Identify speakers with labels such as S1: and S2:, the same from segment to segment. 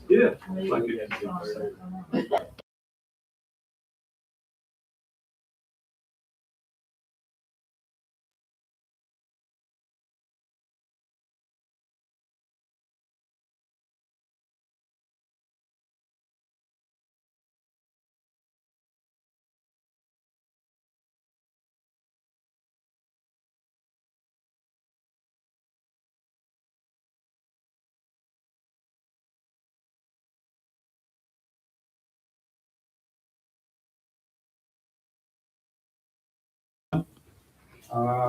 S1: Yeah. Like it.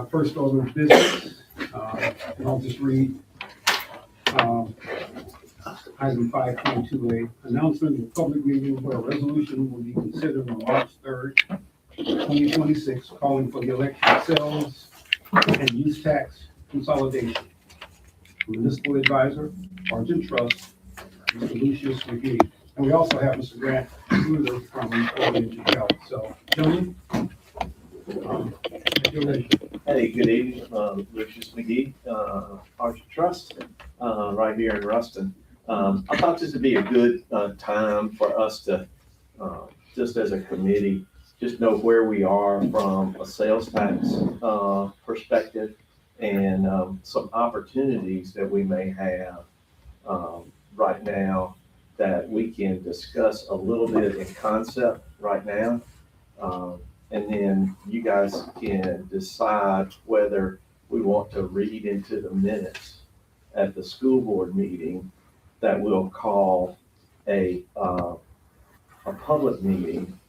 S2: First order of business, and I'll just read um, item 5.28, announcement of a public meeting where a resolution will be considered on March 3rd, 2026, calling for the election of sales and use tax consolidation. Municipal advisor, Argent Trust, Mr. Lucius McGee. And we also have Mr. Grant Ruder from Orient Health. So, gentlemen, you're ready.
S3: Hey, good evening, Lucius McGee, Archer Trust, right here in Ruston. I thought this would be a good time for us to, just as a committee, just know where we are from a sales tax perspective and some opportunities that we may have right now that we can discuss a little bit in concept right now. And then you guys can decide whether we want to read into the minutes at the school board meeting that we'll call a public meeting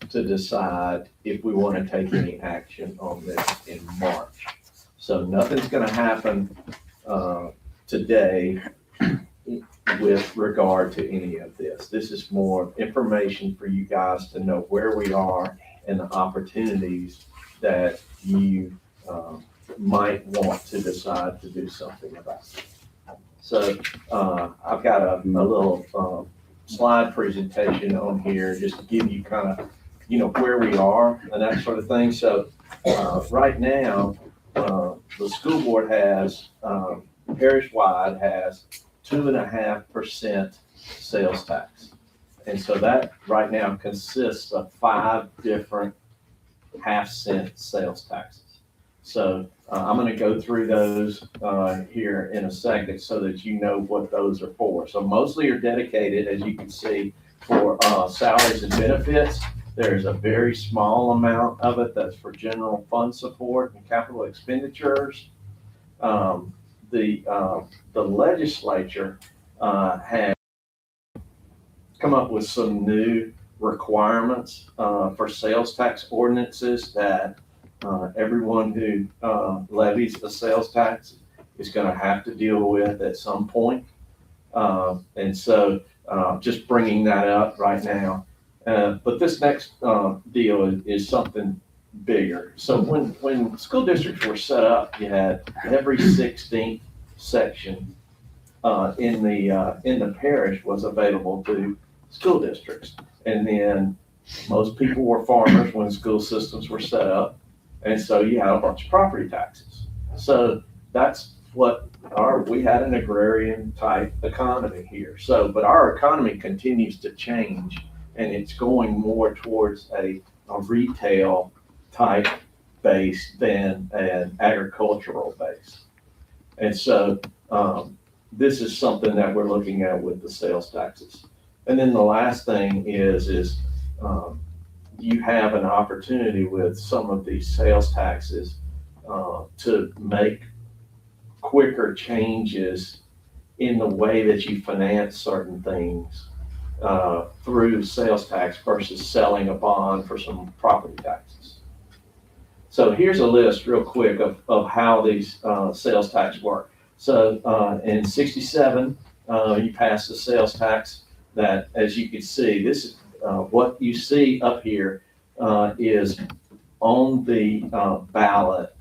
S3: to decide if we want to take any action on this in March. So nothing's going to happen today with regard to any of this. This is more information for you guys to know where we are and the opportunities that you might want to decide to do something about. So I've got a little slide presentation on here just to give you kind of, where we are and that sort of thing. So right now, the school board has, parish-wide has 2.5% sales tax. And so that right now consists of 5 different half-cent sales taxes. So I'm going to go through those here in a second so that you know what those are for. So mostly are dedicated, as you can see, for salaries and benefits. There's a very small amount of it that's for general fund support and capital expenditures. The legislature has come up with some new requirements for sales tax ordinances that everyone who levies the sales tax is going to have to deal with at some point. And so just bringing that up right now. But this next deal is something bigger. So when school districts were set up, you had every 16th section in the parish was available to school districts. And then most people were farmers when school systems were set up. And so you had a bunch of property taxes. So that's what we had an agrarian type economy here. So, but our economy continues to change and it's going more towards a retail type base than an agricultural base. And so this is something that we're looking at with the sales taxes. And then the last thing is you have an opportunity with some of these sales taxes to make quicker changes in the way that you finance certain things through sales tax versus selling a bond for some property taxes. So here's a list real quick of how these sales tax work. So in 67, you passed the sales tax that, as you can see, this is what you see up here is on the ballot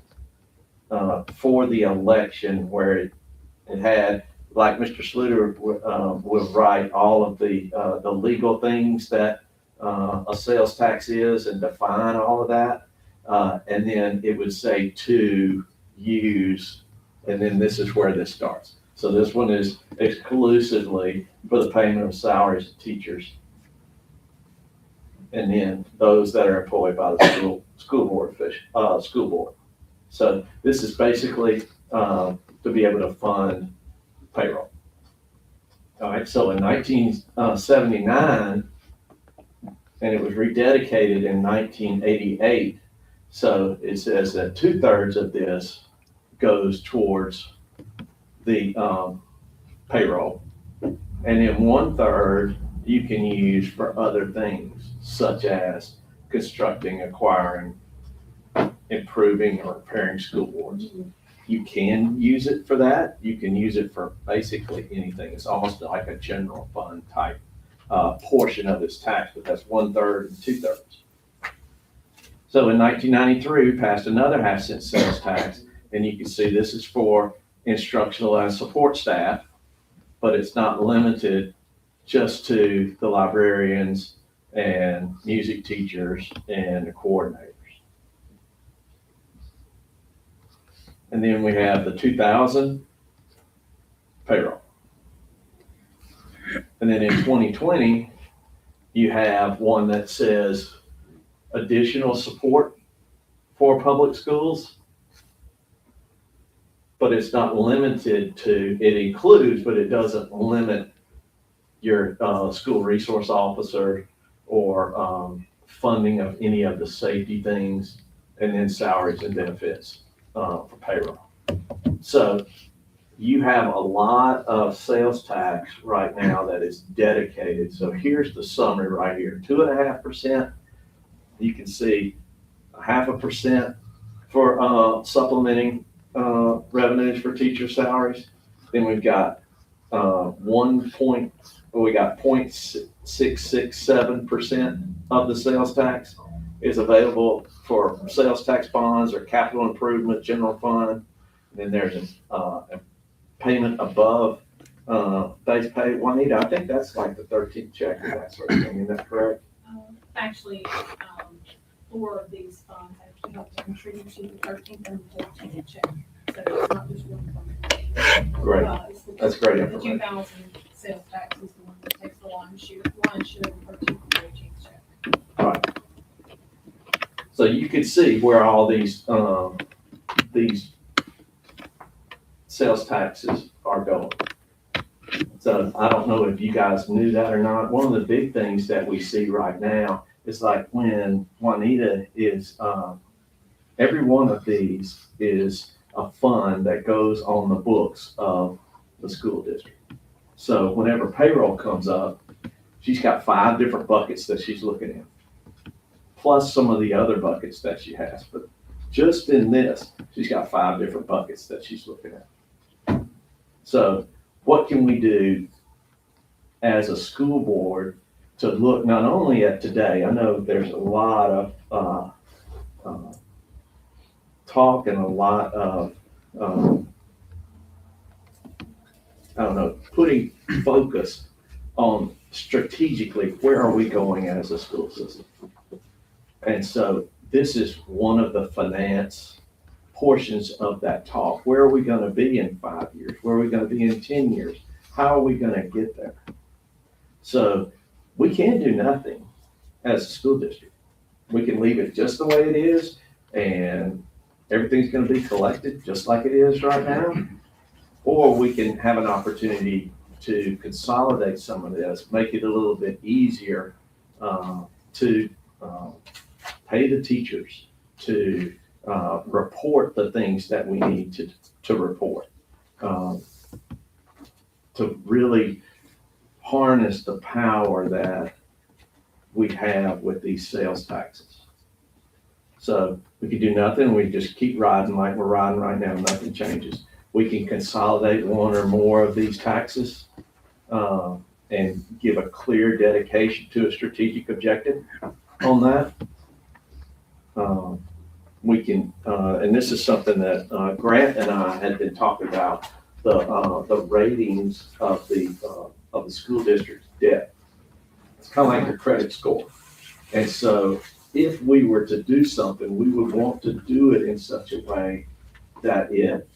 S3: for the election where it had, like Mr. Sluter would write all of the legal things that a sales tax is and define all of that. And then it would say to use, and then this is where this starts. So this one is exclusively for the payment of salaries of teachers. And then those that are employed by the school board. So this is basically, to be able to fund payroll. All right, so in 1979, and it was rededicated in 1988. So it says that 2/3 of this goes towards the payroll. And then 1/3 you can use for other things, such as constructing, acquiring, improving, or repairing school boards. You can use it for that. You can use it for basically anything. It's almost like a general fund type portion of this tax, but that's 1/3 and 2/3. So in 1993, we passed another 1/2 cent sales tax, and you can see this is for instructional and support staff, but it's not limited just to the librarians and music teachers and the coordinators. And then we have the 2000 payroll. And then in 2020, you have one that says additional support for public schools, but it's not limited to, it includes, but it doesn't limit your school resource officer or funding of any of the safety things, and then salaries and benefits for payroll. So you have a lot of sales tax right now that is dedicated. So here's the summary right here. 2.5%. You can see 0.5% for supplementing revenues for teacher salaries. Then we've got 0.667% of the sales tax is available for sales tax bonds or capital improvement general fund. And then there's a payment above base pay. Juanita, I think that's like the 13th check or that sort of thing. Is that correct?
S4: Actually, 4 of these funds actually help to contribute to the 13th and 14th check. So it's not just one fund.
S3: Great. That's great
S4: The
S3: information.
S4: 2000 sales tax is the one that takes the lion's share of the 13th and 14th check.
S3: All right. So you can see where all these sales taxes are going. So I don't know if you guys knew that or not. One of the big things that we see right now is like when Juanita is, every one of these is a fund that goes on the books of the school district. So whenever payroll comes up, she's got 5 different buckets that she's looking at, plus some of the other buckets that she has. But just in this, she's got 5 different buckets that she's looking at. So what can we do as a school board to look not only at today? I know there's a lot of talk and a lot of, putting focus on strategically, where are we going as a school system? And so this is one of the finance portions of that talk. Where are we going to be in 5 years? Where are we going to be in 10 years? How are we going to get there? So we can't do nothing as a school district. We can leave it just the way it is and everything's going to be collected just like it is right now. Or we can have an opportunity to consolidate some of this, make it a little bit easier to pay the teachers, to report the things that we need to report, to really harness the power that we have with these sales taxes. So we can do nothing. We just keep riding like we're riding right now. Nothing changes. We can consolidate one or more of these taxes and give a clear dedication to a strategic objective on that. We can, and this is something that Grant and I had been talking about, the ratings of the school district's debt. It's kind of like the credit score. And so if we were to do something, we would want to do it in such a way that it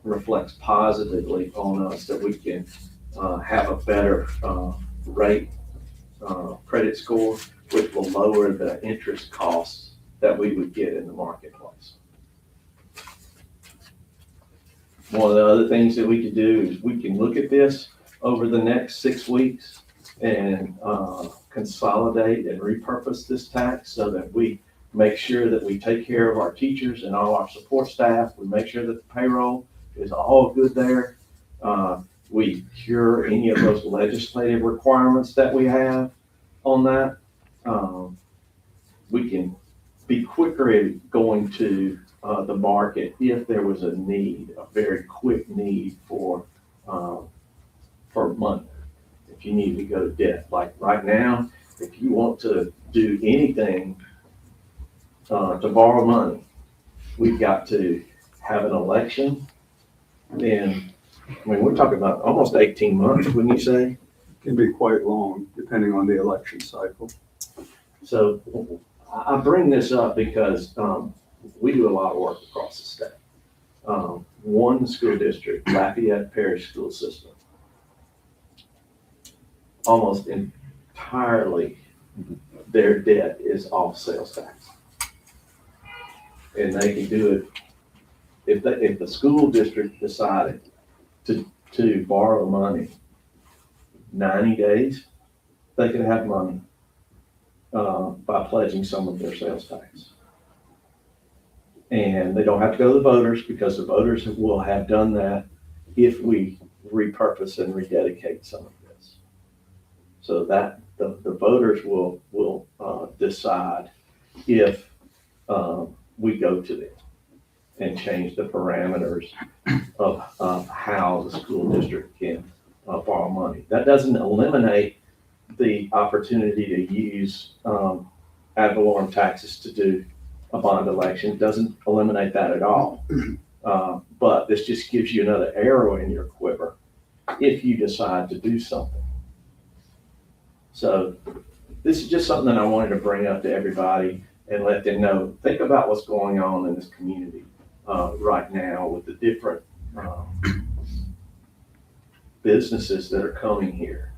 S3: reflects positively on us that we can have a better rate credit score, which will lower the interest costs that we would get in the marketplace. One of the other things that we could do is we can look at this over the next 6 weeks and consolidate and repurpose this tax so that we make sure that we take care of our teachers and all our support staff. We make sure that the payroll is all good there. We cure any of those legislative requirements that we have on that. We can be quicker at going to the market if there was a need, a very quick need for money. If you need to go to debt, like right now, if you want to do anything to borrow money, we've got to have an election. And I mean, we're talking about almost 18 months, wouldn't you say?
S1: Can be quite long, depending on the election cycle.
S3: So I bring this up because we do a lot of work across the state. One school district, Lafayette Parish School System, almost entirely their debt is off sales tax. And they can do it, if the school district decided to borrow money 90 days, they could have money by pledging some of their sales tax. And they don't have to go to the voters because the voters will have done that if we repurpose and rededicate some of this. So that the voters will decide if we go to them and change the parameters of how the school district can borrow money. That doesn't eliminate the opportunity to use ad valorem taxes to do a bond election. It doesn't eliminate that at all. But this just gives you another arrow in your quiver if you decide to do something. So this is just something that I wanted to bring up to everybody and let them know. Think about what's going on in this community right now with the different businesses that are coming here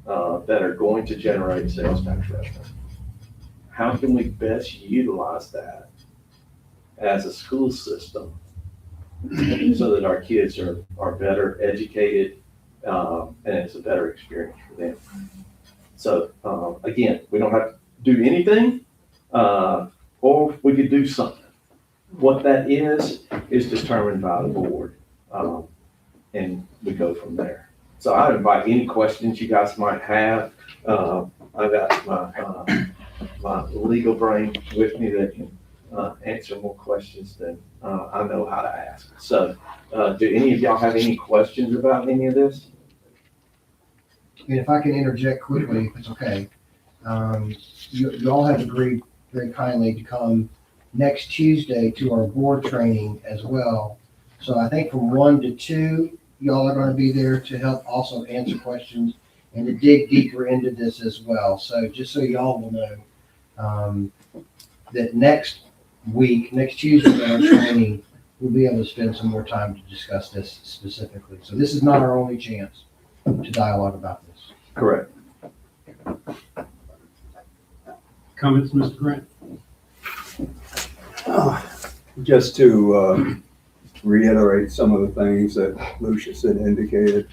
S3: that are going to generate sales tax revenue. How can we best utilize that as a school system so that our kids are better educated and it's a better experience for them? So again, we don't have to do anything or we could do something. What that is determined by the board and we go from there. So I invite any questions you guys might have. I've got my legal brain with me that can answer more questions than I know how to ask. So do any of y'all have any questions about any of this?
S5: And if I can interject quickly, if it's okay. You all have agreed very kindly to come next Tuesday to our board training as well. So I think from 1 to 2, y'all are going to be there to help also answer questions and to dig deeper into this as well. So just so y'all will know that next Tuesday in our training, we'll be able to spend some more time to discuss this specifically. So this is not our only chance to dialogue about this.
S3: Correct.
S2: Comments, Mr. Grant?
S1: Just to reiterate some of the things that Lucius had indicated.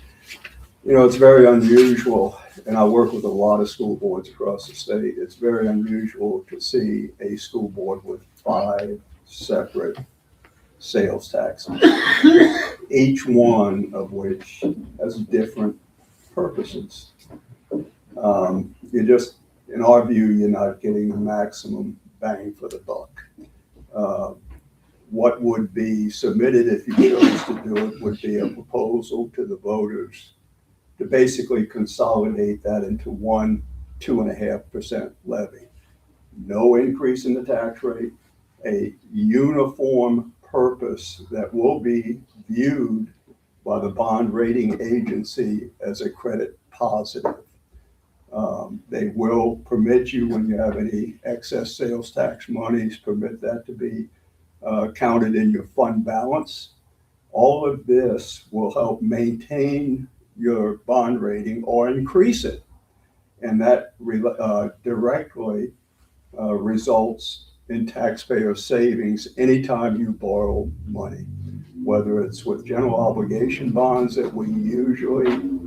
S1: You know, it's very unusual, and I work with a lot of school boards across the state. It's very unusual to see a school board with 5 separate sales taxes, each one of which has different purposes. In our view, you're not getting the maximum bang for the buck. What would be submitted if you chose to do it would be a proposal to the voters to basically consolidate that into one 2.5% levy. No increase in the tax rate, a uniform purpose that will be viewed by the bond rating agency as a credit positive. They will permit you, when you have any excess sales tax monies, permit that to be counted in your fund balance. All of this will help maintain your bond rating or increase it. And that directly results in taxpayer savings anytime you borrow money, whether it's with general obligation bonds that we usually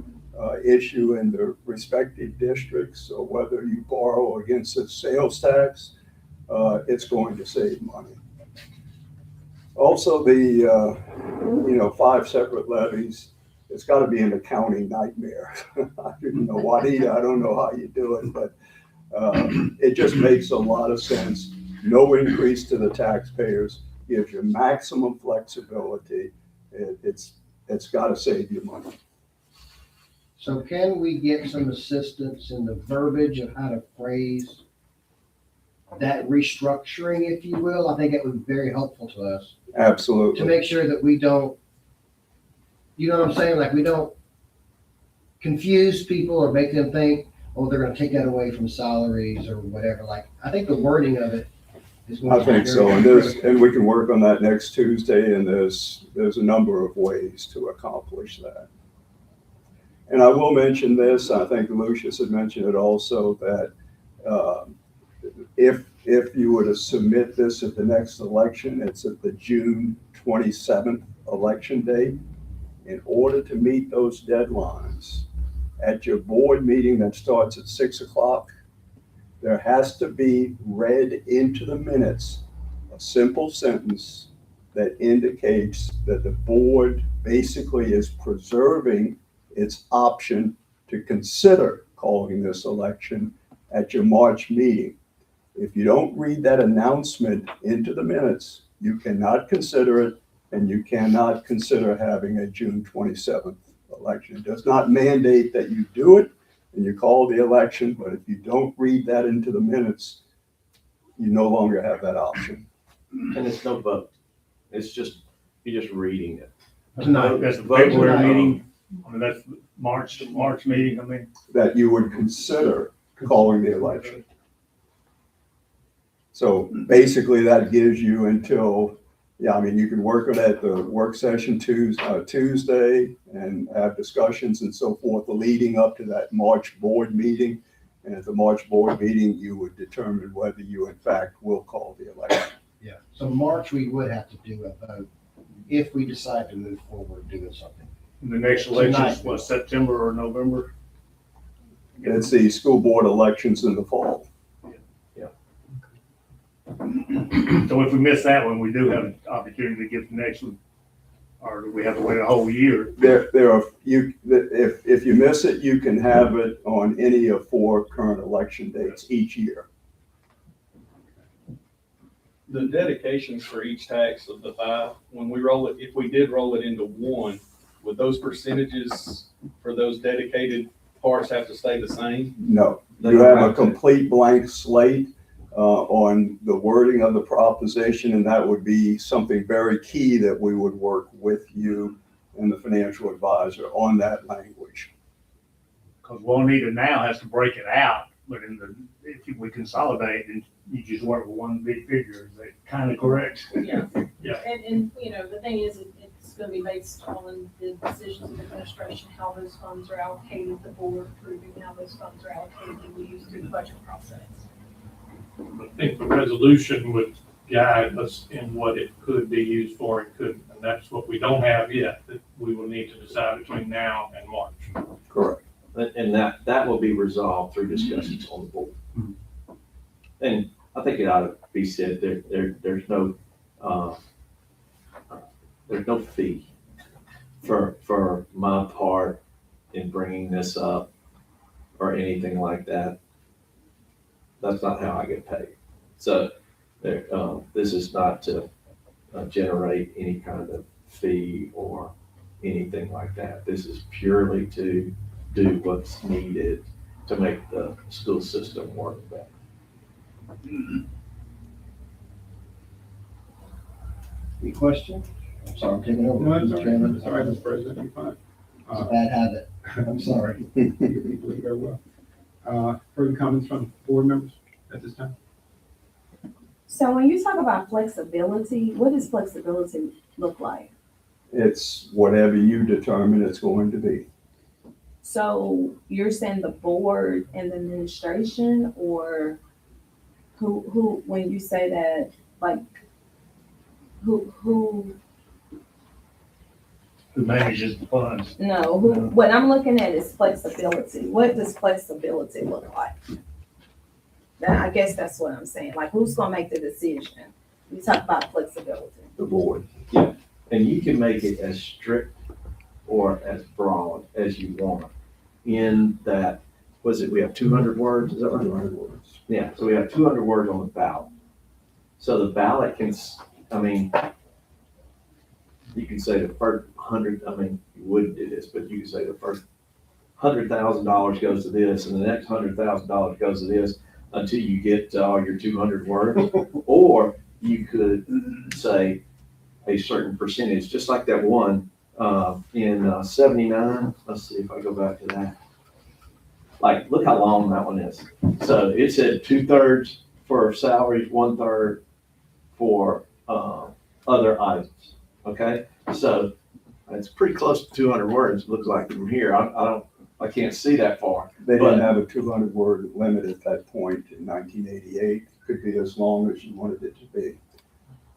S1: issue in the respective districts, or whether you borrow against a sales tax, it's going to save money. Also, the 5 separate levies, it's got to be an accounting nightmare. I don't know how you do it, but it just makes a lot of sense. No increase to the taxpayers, gives you maximum flexibility. It's got to save you money.
S5: So can we get some assistance in the verbiage of how to phrase that restructuring, if you will? I think it would be very helpful to us to
S1: Absolutely.
S5: make sure that we don't, you know what I'm saying? Like, we don't confuse people or make them think, oh, they're gonna take that away from salaries or whatever. Like, I think the wording of it is going
S1: I
S5: to be
S1: think
S5: very
S1: so,
S5: critical.
S1: and we can work on that next Tuesday, and there's a number of ways to accomplish that. And I will mention this, I think Lucius had mentioned it also, that if you were to submit this at the next election, it's at the June 27th election date. In order to meet those deadlines, at your board meeting that starts at 6 o'clock, there has to be read into the minutes a simple sentence that indicates that the board basically is preserving its option to consider calling this election at your March meeting. If you don't read that announcement into the minutes, you cannot consider it, and you cannot consider having a June 27th election. It does not mandate that you do it and you call the election, but if you don't read that into the minutes, you no longer have that option.
S3: And it's no vote. It's just, you're just reading it.
S5: Tonight.
S6: That's the
S3: Vote
S6: February
S3: tonight.
S6: meeting, I mean, that's March meeting, I mean.
S1: That you would consider calling the election. So basically that gives you until, you can work on it at the work session Tuesday and have discussions and so forth leading up to that March board meeting. And at the March board meeting, you would determine whether you in fact will call the election.
S5: Yeah, so March, we would have to do a vote if we decide to move forward doing something.
S6: The next election
S5: Tonight.
S6: is what, September or November?
S1: It's the school board elections in the fall.
S6: So if we miss that one, we do have an opportunity to get the next one, or do we have to wait a whole year?
S1: If you miss it, you can have it on any of 4 current election dates each year.
S7: The dedications for each tax of the 5, when we roll it, if we did roll it into one, would those percentages for those dedicated parts have to stay the same?
S1: No,
S3: They
S1: you
S3: don't
S1: have a
S3: have to.
S1: complete blank slate on the wording of the proposition, and that would be something very key that we would work with you and the financial advisor on that language.
S6: Because Juanita now has to break it out, but if we consolidate, then you just work with one big figure. Is that kind of correct?
S4: Yeah.
S6: Yeah.
S4: And the thing is, it's gonna be based on the decisions of administration, how those funds are allocated, the board approving how those funds are allocated, and we use through the budget process.
S8: I think the resolution would guide us in what it could be used for and couldn't, and that's what we don't have yet, that we will need to decide between now and March.
S1: Correct.
S3: And that will be resolved through discussions on the board. And I think it ought to be said, there's no fee for my part in bringing this up or anything like that. That's not how I get paid. So this is not to generate any kind of fee or anything like that. This is purely to do what's needed to make the school system work better.
S5: Any questions? I'm sorry, I'm taking over,
S2: No, it's
S5: Mr.
S2: all right.
S5: Chairman.
S2: It's all right, Mr. President, you're fine.
S5: It's a bad habit. I'm sorry.
S2: You do it very well. Further comments from board members at this time?
S9: So when you talk about flexibility, what does flexibility look like?
S1: It's whatever you determine it's going to be.
S9: So you're saying the board and the administration, or who, when you say that, like, who,
S6: Who manages the funds?
S9: no, what I'm looking at is flexibility. What does flexibility look like? I guess that's what I'm saying. Like, who's gonna make the decision? We talk about flexibility.
S1: The board.
S3: And you can make it as strict or as broad as you want in that, was it, we have 200 words, is that right?
S1: 200 words.
S3: Yeah, so we have 200 words on the ballot. So the ballot can, I mean, you can say the first 100, I mean, you wouldn't do this, but you can say the first $100,000 goes to this and the next $100,000 goes to this until you get to all your 200 words. Or you could say a certain percentage, just like that one in 79. Let's see if I go back to that. Like, look how long that one is. So it said 2/3 for salaries, 1/3 for other items. Okay, so it's pretty close to 200 words. It looks like from here. I can't see that far.
S1: They
S3: But-
S1: didn't have a 200 word limit at that point in 1988. Could be as long as you wanted it to be.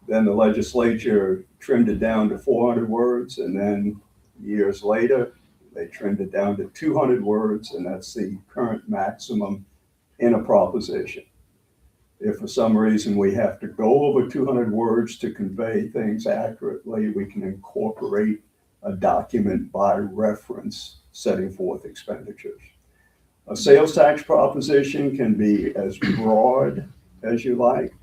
S1: Then the legislature trimmed it down to 400 words, and then years later, they trimmed it down to 200 words, and that's the current maximum in a proposition. If for some reason we have to go over 200 words to convey things accurately, we can incorporate a document by reference setting forth expenditures. A sales tax proposition can be as broad as you like,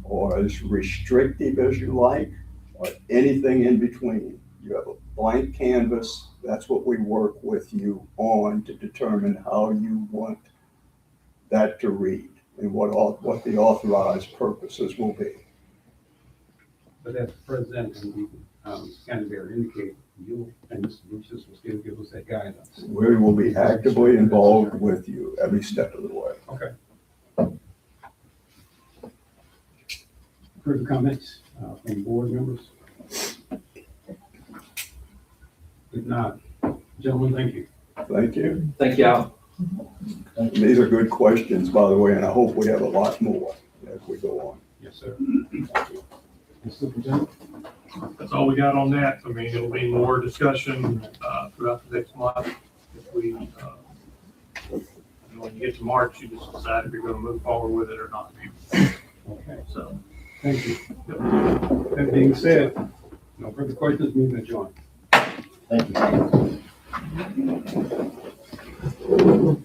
S1: or as restrictive as you like, or anything in between. You have a blank canvas. That's what we work with you on to determine how you want that to read and what the authorized purposes will be.
S2: But as the president and the candidate indicate, you and Mr. Lucius will still give us that guidance.
S1: We will be actively involved with you every step of the way.
S2: Okay. Further comments from board members? If not, gentlemen, thank you.
S1: Thank you.
S3: Thank y'all.
S1: These are good questions, by the way, and I hope we have a lot more as we go on.
S2: Yes, sir. Mr. Superintendent?
S8: That's all we got on that. I mean, it'll be more discussion throughout the next month. If we, when you get to March, you just decide if you're gonna move forward with it or not.
S2: Okay,
S8: So,
S2: thank you. That being said, no further questions, meeting adjourned.
S5: Thank you.